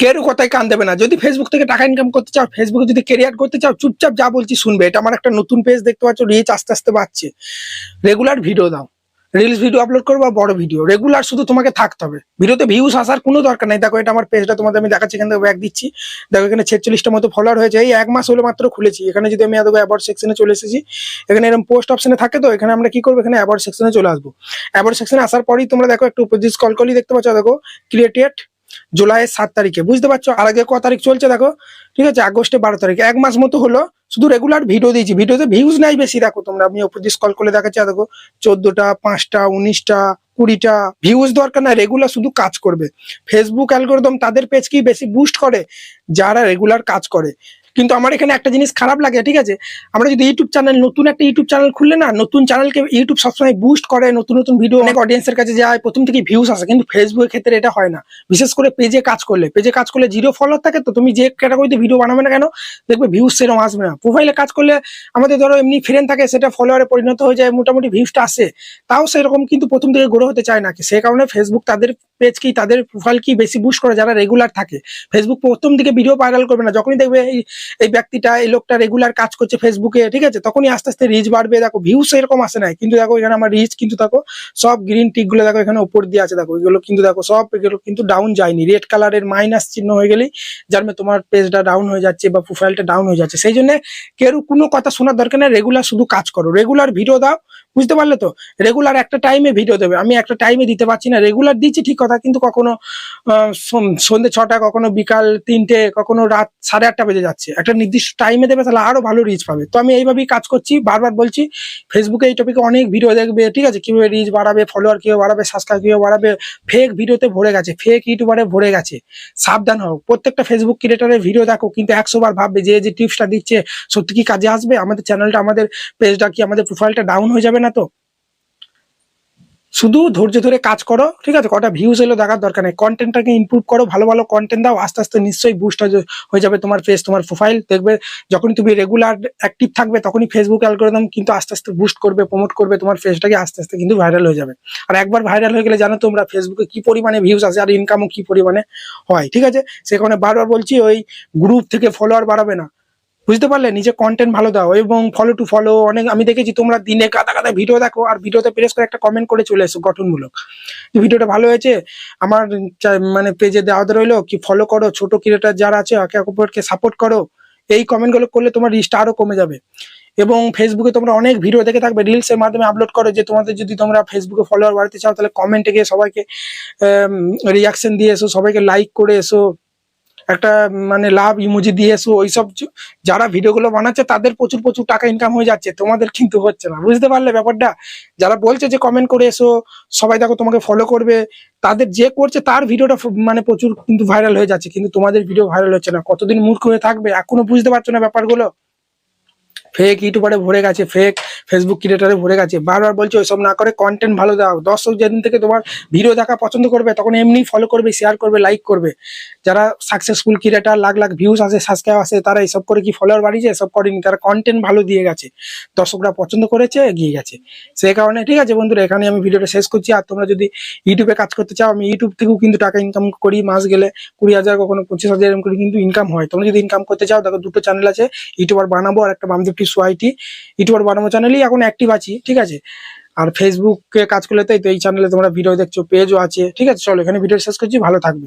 কেউ কথায় কান দেবে না। যদি ফেসবুক থেকে টাকা ইনকাম করতে চাও, ফেসবুকে যদি ক্যারিয়ার করতে চাও, চুপচাপ যা বলছি শুনবে। এটা আমার একটা নতুন পেজ, দেখতে পাচ্ছ, রিচ আস্তে আস্তে বাড়ছে। রেগুলার ভিডিও দাও, রিলস ভিডিও আপলোড করবো, বড় ভিডিও রেগুলার শুধু তোমাকে থাকতে হবে। ভিডিওতে ভিউস আসার কোনো দরকার নেই। দেখো এটা আমার পেজটা তোমাদের আমি দেখাচ্ছি, এখান থেকে ব্যাক দিচ্ছি। দেখো এখানে 46টা মতো ফলোয়ার হয়েছে, এই 1 মাস হলো মাত্র খুলেছি। এখানে যদি আমি অ্যাবাউট সেকশনে চলে এসেছি, এখানে এরকম পোস্ট অপশনে থাকে, তো এখানে আমরা কি করবো, এখানে অ্যাবাউট সেকশনে চলে আসবো। অ্যাবাউট সেকশনে আসার পরেই তোমরা দেখো একটু উপর দিয়ে স্ক্রল করলেই দেখতে পাচ্ছ, দেখো ক্রিয়েটেড জুলাই 7 তারিখে, বুঝতে পারছো। আর আগে ক তারিখ চলছে দেখো, ঠিক আছে, আগস্টে 12 তারিখে, 1 মাস মতো হলো শুধু রেগুলার ভিডিও দিয়েছি। ভিডিওতে ভিউজ নাই বেশি, দেখো তোমরা, আমি উপর দিয়ে স্ক্রল করে দেখাচ্ছি, দেখো 14টা, 5টা, 19টা, 20টা। ভিউজ দরকার না, রেগুলার শুধু কাজ করবে। ফেসবুক অ্যালগরিদম তাদের পেজ কি বেশি বুস্ট করে যারা রেগুলার কাজ করে। কিন্তু আমার এখানে একটা জিনিস খারাপ লাগে, ঠিক আছে, আমরা যদি ইউটিউব চ্যানেল, নতুন একটা ইউটিউব চ্যানেল খুললে না, নতুন চ্যানেলকে ইউটিউব সবসময় বুস্ট করে, নতুন নতুন ভিডিও অনেক অডিয়েন্সের কাছে যায়, প্রথম থেকে ভিউজ আসে। কিন্তু ফেসবুকের ক্ষেত্রে এটা হয় না। বিশেষ করে পেজে কাজ করলে 0 ফলোয়ার থাকে, তো তুমি যে ক্যাটাগরিতে ভিডিও বানাবে না কেন, দেখবে ভিউজ সেরকম আসবে না। প্রোফাইলে কাজ করলে আমাদের ধরো এমনি ফ্রেন্ড থাকে, সেটা ফলোয়ারে পরিণত হয়ে যায়, মোটামুটি ভিউজটা আসে, তাও সেরকম কিন্তু প্রথম থেকে গ্রো হতে চায় না। সে কারণে ফেসবুক তাদের পেজ কি, তাদের প্রোফাইল কি বেশি বুস্ট করে যারা রেগুলার থাকে। ফেসবুক প্রথম দিকে ভিডিও ভাইরাল করবে না, যখনই দেখবে এই ব্যক্তিটা, এই লোকটা রেগুলার কাজ করছে ফেসবুকে, ঠিক আছে, তখনই আস্তে আস্তে রিচ বাড়বে। দেখো ভিউস এরকম আসে নাই, কিন্তু দেখো এখানে আমার রিচ কিন্তু দেখো সব গ্রিন টিক গুলো দেখো এখানে উপর দিয়ে আছে, দেখো এগুলো কিন্তু দেখো সব এগুলো কিন্তু ডাউন যায়নি। রেড কালারের মাইনাস চিহ্ন হয়ে গেলেই যার মানে তোমার পেজটা ডাউন হয়ে যাচ্ছে বা প্রোফাইলটা ডাউন হয়ে যাচ্ছে। সেই জন্য কেউ কোনো কথা শোনার দরকার নেই, রেগুলার শুধু কাজ করো, রেগুলার ভিডিও দাও, বুঝতে পারলে তো। রেগুলার একটা টাইমে ভিডিও দেবে, আমি একটা টাইমে দিতে পারছি না, রেগুলার দিচ্ছি ঠিক কথা, কিন্তু কখনো সন্ধ্যে 6টা, কখনো বিকাল 3টে, কখনো রাত 8:30 বেজে যাচ্ছে। একটা নির্দিষ্ট টাইমে দেবে, তাহলে আরো ভালো রিচ পাবে। তো আমি এইভাবেই কাজ করছি, বারবার বলছি। ফেসবুকে এই টপিকে অনেক ভিডিও দেখবে, ঠিক আছে, কিভাবে রিচ বাড়াবে, ফলোয়ার কিভাবে বাড়াবে, সাবস্ক্রাইব কিভাবে বাড়াবে। ফেক ভিডিওতে ভরে গেছে, ফেক ইউটিউবারে ভরে গেছে, সাবধান হও। প্রত্যেকটা ফেসবুক ক্রিয়েটরের ভিডিও দেখো, কিন্তু 100 বার ভাববে যে যে টিপসটা দিচ্ছে সত্যি কি কাজে আসবে, আমাদের চ্যানেলটা, আমাদের পেজটা কি, আমাদের প্রোফাইলটা ডাউন হয়ে যাবে না তো। শুধু ধৈর্য ধরে কাজ করো, ঠিক আছে, কটা ভিউজ এলো দেখার দরকার নেই, কন্টেন্টটাকে ইমপ্রুভ করো, ভালো ভালো কন্টেন্ট দাও, আস্তে আস্তে নিশ্চয়ই বুস্ট হয়ে যাবে তোমার পেজ, তোমার প্রোফাইল। দেখবে যখনই তুমি রেগুলার অ্যাক্টিভ থাকবে, তখনই ফেসবুক অ্যালগরিদম কিন্তু আস্তে আস্তে বুস্ট করবে, প্রমোট করবে তোমার পেজটাকে, আস্তে আস্তে কিন্তু ভাইরাল হয়ে যাবে। আর একবার ভাইরাল হয়ে গেলে জানো তোমরা ফেসবুকে কি পরিমাণে ভিউজ আসে আর ইনকামও কি পরিমাণে হয়, ঠিক আছে। সেখানে বারবার বলছি, ওই গ্রুপ থেকে ফলোয়ার বাড়াবে না, বুঝতে পারলে। নিজে কন্টেন্ট ভালো দাও, এবং ফলো টু ফলো। অনেক আমি দেখেছি তোমরা দিনে গাদা গাদা ভিডিও দেখো, আর ভিডিওতে প্রেস করে একটা কমেন্ট করে চলে এসো গঠনমূলক, ভিডিওটা ভালো হয়েছে, আমার মানে পেজে দেওয়া রইলো, কি ফলো করো, ছোট ক্রিয়েটার যারা আছে একে অপরকে সাপোর্ট করো। এই কমেন্ট গুলো করলে তোমার রিচটা আরো কমে যাবে। এবং ফেসবুকে তোমরা অনেক ভিডিও দেখে থাকবে, রিলস এর মাধ্যমে আপলোড করো, যে তোমাদের যদি তোমরা ফেসবুকে ফলোয়ার বাড়াতে চাও, তাহলে কমেন্টে গিয়ে সবাইকে রিয়াকশন দিয়ে এসো, সবাইকে লাইক করে এসো, একটা মানে লাভ ইমোজি দিয়ে এসো। ওইসব যারা ভিডিওগুলো বানাচ্ছে তাদের প্রচুর প্রচুর টাকা ইনকাম হয়ে যাচ্ছে, তোমাদের কিন্তু হচ্ছে না, বুঝতে পারলে ব্যাপারটা। যারা বলছে যে কমেন্ট করে এসো, সবাই দেখো তোমাকে ফলো করবে, তাদের যে করছে তার ভিডিওটা মানে প্রচুর কিন্তু ভাইরাল হয়ে যাচ্ছে, কিন্তু তোমাদের ভিডিও ভাইরাল হচ্ছে না। কতদিন মূর্খ হয়ে থাকবে, এখনো বুঝতে পারছো না ব্যাপারগুলো। ফেক ইউটিউবারে ভরে গেছে, ফেক ফেসবুক ক্রিয়েটারে ভরে গেছে। বারবার বলছি ওইসব না করে কন্টেন্ট ভালো দাও। দর্শক যেদিন থেকে তোমার ভিডিও দেখা পছন্দ করবে, তখন এমনি ফলো করবে, শেয়ার করবে, লাইক করবে। যারা successful creator, lakh lakh views আসে, সাবস্ক্রাইব আসে, তারা এইসব করে কি ফলোয়ার বাড়িয়েছে? এসব করেনি, তারা কন্টেন্ট ভালো দিয়ে গেছে, দর্শকরা পছন্দ করেছে, এগিয়ে গেছে। সেই কারণে ঠিক আছে বন্ধুরা, এখানে আমি ভিডিওটা শেষ করছি। আর তোমরা যদি ইউটিউবে কাজ করতে চাও, আমি ইউটিউব থেকেও কিন্তু টাকা ইনকাম করি, মাস গেলে 20,000, কখনো 25,000 এরকম করে কিন্তু ইনকাম হয়। তোমরা যদি ইনকাম করতে চাও, দেখো দুটো চ্যানেল আছে, ইউটিউবার বানাবো আর একটা বামদেব টিপস ওয়াইটি। ইউটিউবার বানাবো চ্যানেলই এখন অ্যাক্টিভ আছি, ঠিক আছে। আর ফেসবুকে কাজ করলে, তাই তো এই চ্যানেলে তোমরা ভিডিও দেখছো, পেজও আছে, ঠিক আছে। চলো এখানে ভিডিও শেষ করছি, ভালো থাকবে।